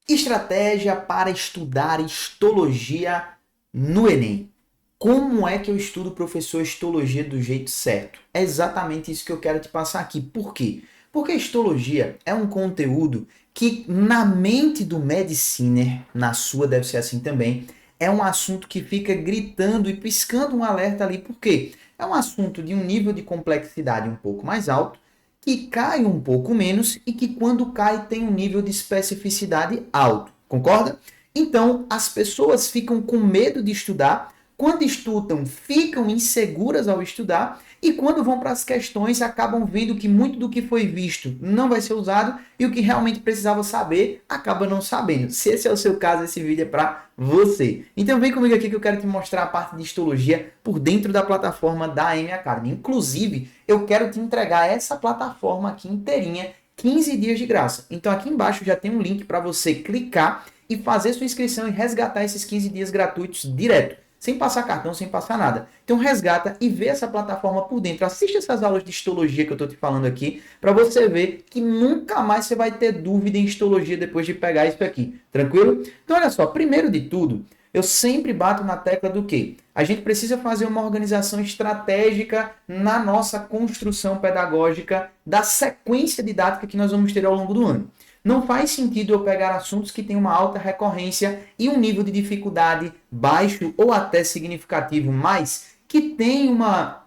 Estratégia para estudar histologia no Enem. Como é que eu estudo, professor, histologia do jeito certo? É exatamente isso que eu quero te passar aqui. Por quê? Porque a histologia é um conteúdo que, na mente do mediciner, na sua deve ser assim também, é um assunto que fica gritando e piscando um alerta ali. Por quê? É um assunto de um nível de complexidade um pouco mais alto, que cai um pouco menos e que quando cai tem um nível de especificidade alto, concorda? Então, as pessoas ficam com medo de estudar, quando estudam, ficam inseguras ao estudar e quando vão para as questões acabam vendo que muito do que foi visto não vai ser usado e o que realmente precisava saber acaba não sabendo. Se esse é o seu caso, esse vídeo é para você. Então vem comigo aqui que eu quero te mostrar a parte de histologia por dentro da plataforma da AM Academy. Inclusive, eu quero te entregar essa plataforma aqui inteirinha, 15 dias de graça. Então aqui embaixo já tem um link para você clicar e fazer sua inscrição e resgatar esses 15 dias gratuitos direto. Sem passar cartão, sem passar nada. Então resgata e vê essa plataforma por dentro. Assiste essas aulas de histologia que eu estou te falando aqui, para você ver que nunca mais você vai ter dúvida em histologia depois de pegar isso aqui. Tranquilo? Então olha só, primeiro de tudo, eu sempre bato na tecla do quê? A gente precisa fazer uma organização estratégica na nossa construção pedagógica da sequência didática que nós vamos ter ao longo do ano. Não faz sentido eu pegar assuntos que têm uma alta recorrência e um nível de dificuldade baixo ou até significativo, mas que tem uma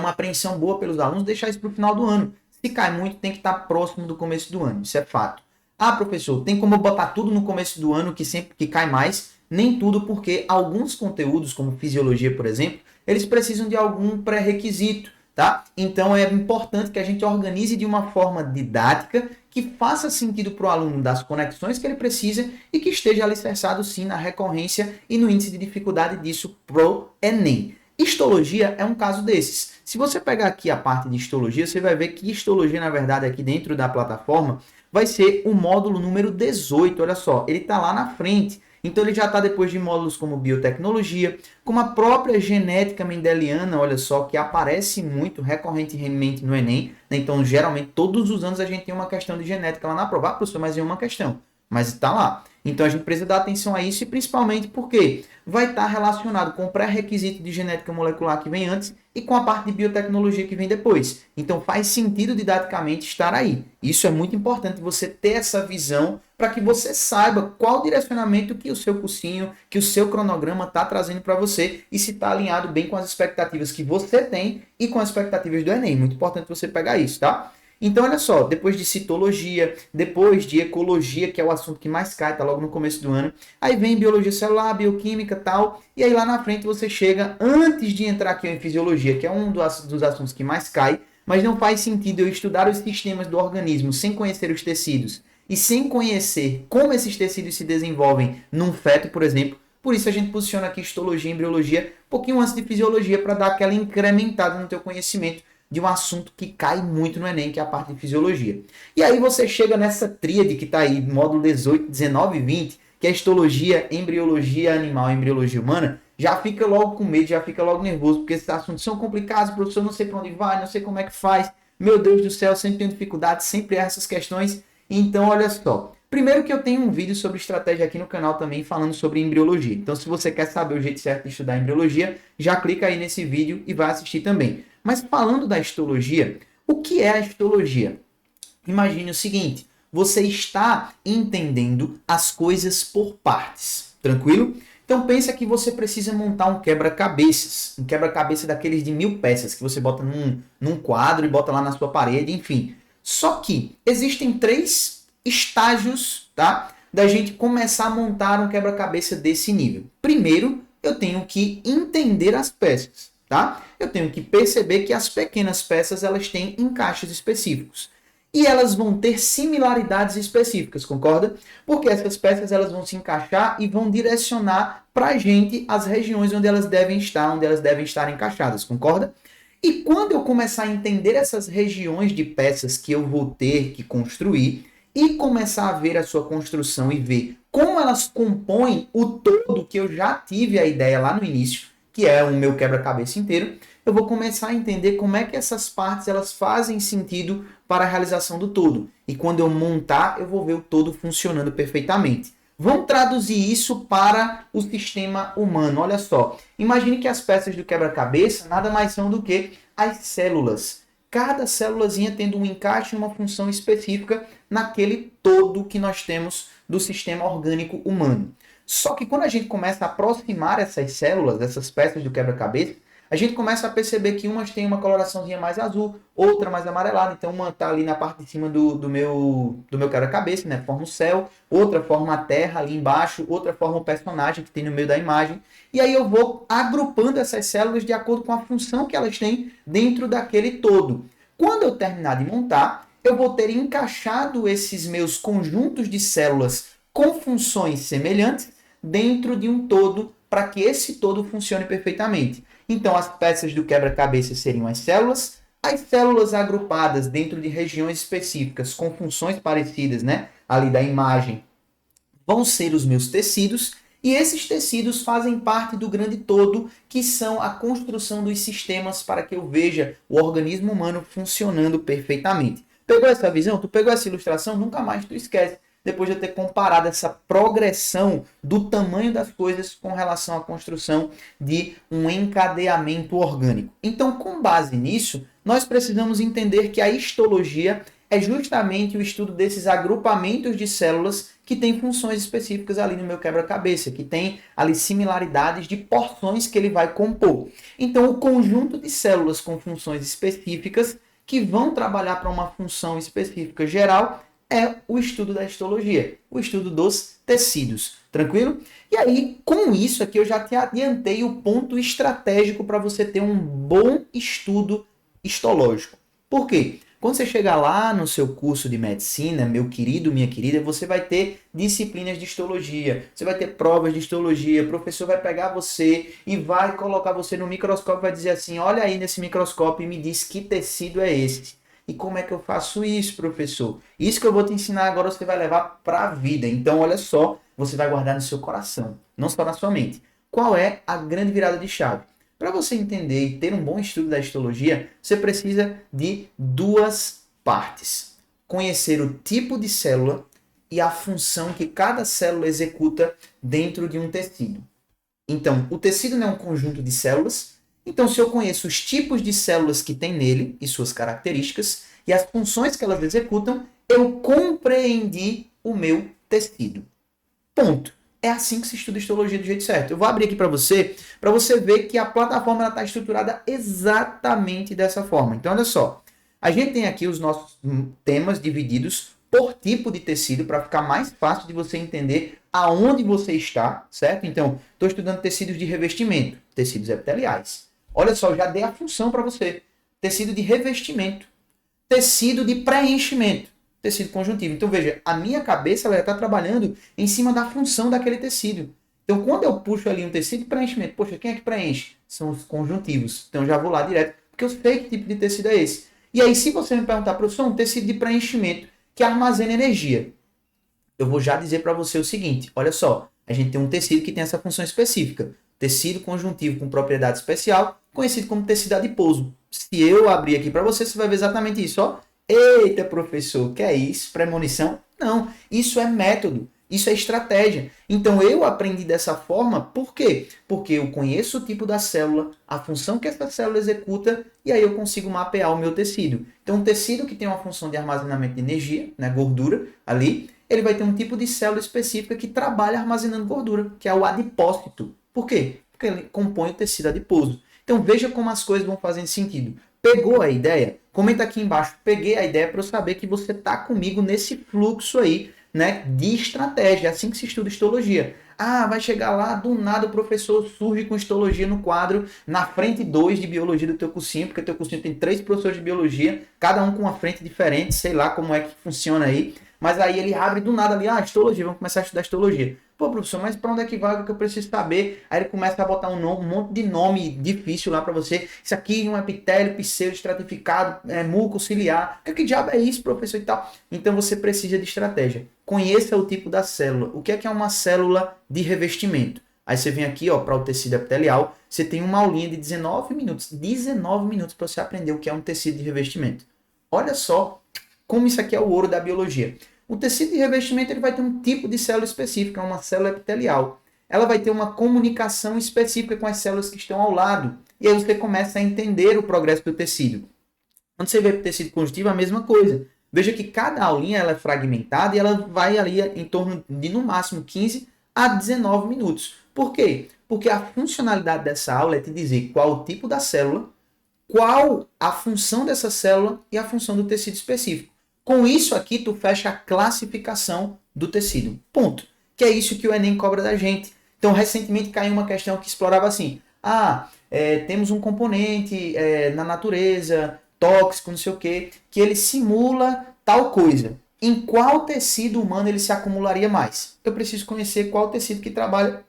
apreensão boa pelos alunos, deixar isso para o final do ano. Se cai muito, tem que estar próximo do começo do ano, isso é fato. Ah, professor, tem como eu botar tudo no começo do ano que sempre que cai mais? Nem tudo, porque alguns conteúdos, como fisiologia, por exemplo, eles precisam de algum pré-requisito, tá? Então é importante que a gente organize de uma forma didática que faça sentido para o aluno das conexões que ele precisa e que esteja alicerçado sim na recorrência e no índice de dificuldade disso pro Enem. Histologia é um caso desses. Se você pegar aqui a parte de histologia, você vai ver que histologia, na verdade, aqui dentro da plataforma, vai ser o módulo número 18. Olha só, ele está lá na frente. Então ele já está depois de módulos como biotecnologia, como a própria genética mendeliana, olha só, que aparece muito recorrentemente no Enem. Né? Então, geralmente, todos os anos a gente tem uma questão de genética lá na prova. Ah, professor, mas é uma questão. Mas está lá. Então a gente precisa dar atenção a isso e principalmente porque vai estar relacionado com o pré-requisito de genética molecular que vem antes e com a parte de biotecnologia que vem depois. Então faz sentido didaticamente estar aí. Isso é muito importante você ter essa visão para que você saiba qual direcionamento que o seu cursinho, que o seu cronograma está trazendo para você e se está alinhado bem com as expectativas que você tem e com as expectativas do Enem. Muito importante você pegar isso, tá? Então, olha só, depois de citologia, depois de ecologia, que é o assunto que mais cai, tá logo no começo do ano, aí vem biologia celular, bioquímica e tal, e aí lá na frente você chega, antes de entrar aqui em fisiologia, que é um dos assuntos que mais cai, mas não faz sentido eu estudar os sistemas do organismo sem conhecer os tecidos e sem conhecer como esses tecidos se desenvolvem num feto, por exemplo. Por isso a gente posiciona aqui histologia e embriologia um pouquinho antes de fisiologia para dar aquela incrementada no teu conhecimento de um assunto que cai muito no Enem, que é a parte de fisiologia. E aí você chega nessa tríade que está aí, módulo 18, 19 e 20, que é histologia, embriologia animal e embriologia humana, já fica logo com medo, já fica logo nervoso, porque esses assuntos são complicados, professor, não sei para onde vai, não sei como é que faz, meu Deus do céu, sempre tenho dificuldade, sempre erro essas questões. Então, olha só. Primeiro que eu tenho um vídeo sobre estratégia aqui no canal também falando sobre embriologia. Então, se você quer saber o jeito certo de estudar embriologia, já clica aí nesse vídeo e vai assistir também. Mas falando da histologia, o que é a histologia? Imagine o seguinte, você está entendendo as coisas por partes, tranquilo? Então pensa que você precisa montar um quebra-cabeças, um quebra-cabeça daqueles de 1000 peças que você bota num quadro e bota lá na sua parede, enfim. Só que existem 3 estágios, tá? Da gente começar a montar um quebra-cabeça desse nível. Primeiro, eu tenho que entender as peças, tá? Eu tenho que perceber que as pequenas peças elas têm encaixes específicos. E elas vão ter similaridades específicas, concorda? Porque essas peças elas vão se encaixar e vão direcionar para a gente as regiões onde elas devem estar encaixadas, concorda? E quando eu começar a entender essas regiões de peças que eu vou ter que construir e começar a ver a sua construção e ver como elas compõem o todo que eu já tive a ideia lá no início, que é o meu quebra-cabeça inteiro, eu vou começar a entender como é que essas partes elas fazem sentido para a realização do todo. E quando eu montar, eu vou ver o todo funcionando perfeitamente. Vamos traduzir isso para o sistema humano. Olha só, imagine que as peças do quebra-cabeça nada mais são do que as células. Cada célulazinha tendo um encaixe e uma função específica naquele todo que nós temos do sistema orgânico humano. Só que quando a gente começa a aproximar essas células, essas peças do quebra-cabeça, a gente começa a perceber que umas têm uma coloraçãozinha mais azul, outra mais amarelada. Então uma está ali na parte de cima do meu quebra-cabeça, né? Forma o céu, outra forma a terra ali embaixo, outra forma o personagem que tem no meio da imagem. E aí eu vou agrupando essas células de acordo com a função que elas têm dentro daquele todo. Quando eu terminar de montar, eu vou ter encaixado esses meus conjuntos de células com funções semelhantes dentro de um todo para que esse todo funcione perfeitamente. Então, as peças do quebra-cabeça seriam as células agrupadas dentro de regiões específicas com funções parecidas, né, ali da imagem, vão ser os meus tecidos, e esses tecidos fazem parte do grande todo, que são a construção dos sistemas para que eu veja o organismo humano funcionando perfeitamente. Pegou essa visão? Tu pegou essa ilustração? Nunca mais tu esquece. Depois de eu ter comparado essa progressão do tamanho das coisas com relação à construção de um encadeamento orgânico. Então, com base nisso, nós precisamos entender que a histologia é justamente o estudo desses agrupamentos de células que têm funções específicas ali no meu quebra-cabeça, que tem ali similaridades de porções que ele vai compor. Então, o conjunto de células com funções específicas que vão trabalhar para uma função específica geral é o estudo da histologia, o estudo dos tecidos. Tranquilo? E aí, com isso aqui, eu já te adiantei o ponto estratégico para você ter um bom estudo histológico. Por quê? Quando você chegar lá no seu curso de medicina, meu querido, minha querida, você vai ter disciplinas de histologia, você vai ter provas de histologia, o professor vai pegar você e vai colocar você no microscópio e vai dizer assim, olha aí nesse microscópio e me diz que tecido é esse. E como é que eu faço isso, professor? Isso que eu vou te ensinar agora você vai levar para a vida. Então, olha só, você vai guardar no seu coração, não só na sua mente. Qual é a grande virada de chave? Para você entender e ter um bom estudo da histologia, você precisa de duas partes. Conhecer o tipo de célula e a função que cada célula executa dentro de um tecido. Então, o tecido não é um conjunto de células. Então, se eu conheço os tipos de células que tem nele e suas características e as funções que elas executam, eu compreendi o meu tecido. Ponto. É assim que se estuda histologia do jeito certo. Eu vou abrir aqui para você ver que a plataforma está estruturada exatamente dessa forma. Então, olha só. A gente tem aqui os nossos temas divididos por tipo de tecido para ficar mais fácil de você entender aonde você está, certo? Então, estou estudando tecidos de revestimento, tecidos epiteliais. Olha só, eu já dei a função para você. Tecido de revestimento, tecido de preenchimento, tecido conjuntivo. Então, veja, a minha cabeça está trabalhando em cima da função daquele tecido. Então, quando eu puxo ali um tecido de preenchimento, poxa, quem é que preenche? São os conjuntivos. Então, eu já vou lá direto, porque eu sei que tipo de tecido é esse. E aí, se você me perguntar, professor, um tecido de preenchimento que armazena energia, eu vou já dizer para você o seguinte, olha só, a gente tem um tecido que tem essa função específica, tecido conjuntivo com propriedade especial, conhecido como tecido adiposo. Se eu abrir aqui para você, você vai ver exatamente isso, ó. Eita, professor, que é isso? Premonição? Não, isso é método, isso é estratégia. Então eu aprendi dessa forma, por quê? Porque eu conheço o tipo da célula, a função que essa célula executa, e aí eu consigo mapear o meu tecido. Então um tecido que tem uma função de armazenamento de energia, né, gordura ali, ele vai ter um tipo de célula específica que trabalha armazenando gordura, que é o adipócito. Por quê? Porque ele compõe o tecido adiposo. Então veja como as coisas vão fazendo sentido. Pegou a ideia? Comenta aqui embaixo. Peguei a ideia para eu saber que você está comigo nesse fluxo aí, né, de estratégia. É assim que se estuda histologia. Ah, vai chegar lá, do nada o professor surge com histologia no quadro, na frente 2 de biologia do teu cursinho, porque teu cursinho tem 3 professores de biologia, cada um com uma frente diferente, sei lá como é que funciona aí. Mas aí ele abre do nada ali, histologia, vamos começar a estudar histologia. Pô, professor, mas para onde é que vai? O que eu preciso saber? Aí ele começa a botar um monte de nome difícil lá para você. Isso aqui é um epitélio pseudo-estratificado, muco ciliar. Que diabo é isso, professor e tal? Então você precisa de estratégia. Conheça o tipo da célula. O que é uma célula de revestimento? Aí você vem aqui, ó, para o tecido epitelial, você tem uma aulinha de 19 minutos. 19 minutos para você aprender o que é um tecido de revestimento. Olha só como isso aqui é o ouro da biologia. O tecido de revestimento ele vai ter um tipo de célula específica, uma célula epitelial. Ela vai ter uma comunicação específica com as células que estão ao lado. E aí você começa a entender o progresso do tecido. Quando você vê o tecido conjuntivo, a mesma coisa. Veja que cada aulinha ela é fragmentada e ela vai ali em torno de, no máximo, 15 a 19 minutos. Por quê? Porque a funcionalidade dessa aula é te dizer qual o tipo da célula, qual a função dessa célula e a função do tecido específico. Com isso aqui, tu fecha a classificação do tecido. Ponto. Que é isso que o Enem cobra da gente. Então, recentemente caiu uma questão que explorava assim. Temos um componente na natureza, tóxico, não sei o quê, que ele simula tal coisa. Em qual tecido humano ele se acumularia mais? Eu preciso conhecer qual tecido que trabalha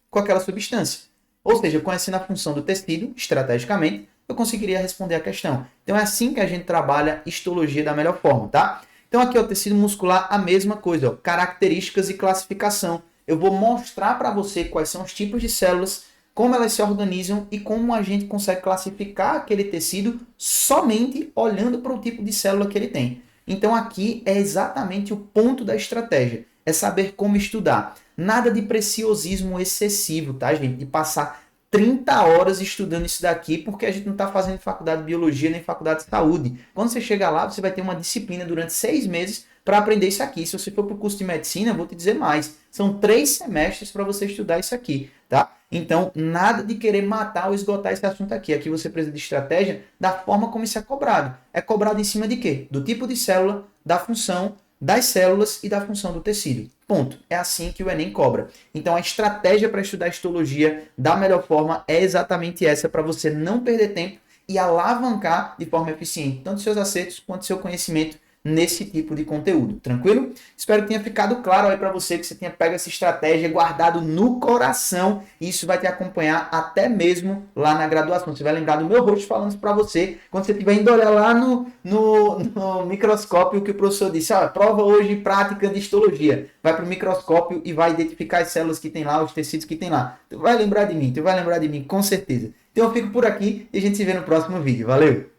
com aquela substância. Ou seja, conhecendo a função do tecido, estrategicamente, eu conseguiria responder a questão. Então é assim que a gente trabalha histologia da melhor forma, tá? Então aqui o tecido muscular, a mesma coisa, ó, características e classificação. Eu vou mostrar para você quais são os tipos de células, como elas se organizam e como a gente consegue classificar aquele tecido somente olhando para o tipo de célula que ele tem. Então aqui é exatamente o ponto da estratégia, é saber como estudar. Nada de preciosismo excessivo, tá, gente? De passar 30 horas estudando isso daqui, porque a gente não está fazendo faculdade de biologia nem faculdade de saúde. Quando você chegar lá, você vai ter uma disciplina durante 6 meses para aprender isso aqui. Se você for para o curso de medicina, eu vou te dizer mais. São 3 semestres para você estudar isso aqui, tá? Então, nada de querer matar ou esgotar esse assunto aqui. Aqui você precisa de estratégia da forma como isso é cobrado. É cobrado em cima de quê? Do tipo de célula, da função, das células e da função do tecido. Ponto. É assim que o Enem cobra. Então, a estratégia para estudar histologia da melhor forma é exatamente essa, para você não perder tempo e alavancar de forma eficiente tanto seus acertos quanto seu conhecimento nesse tipo de conteúdo. Tranquilo? Espero que tenha ficado claro aí para você, que você tenha pego essa estratégia, guardado no coração, e isso vai te acompanhar até mesmo lá na graduação. Você vai lembrar do meu rosto falando isso para você, quando você estiver indo olhar lá no microscópio que o professor disse, prova hoje prática de histologia. Vai para o microscópio e vai identificar as células que tem lá, os tecidos que tem lá. Tu vai lembrar de mim, com certeza. Então eu fico por aqui e a gente se vê no próximo vídeo. Valeu!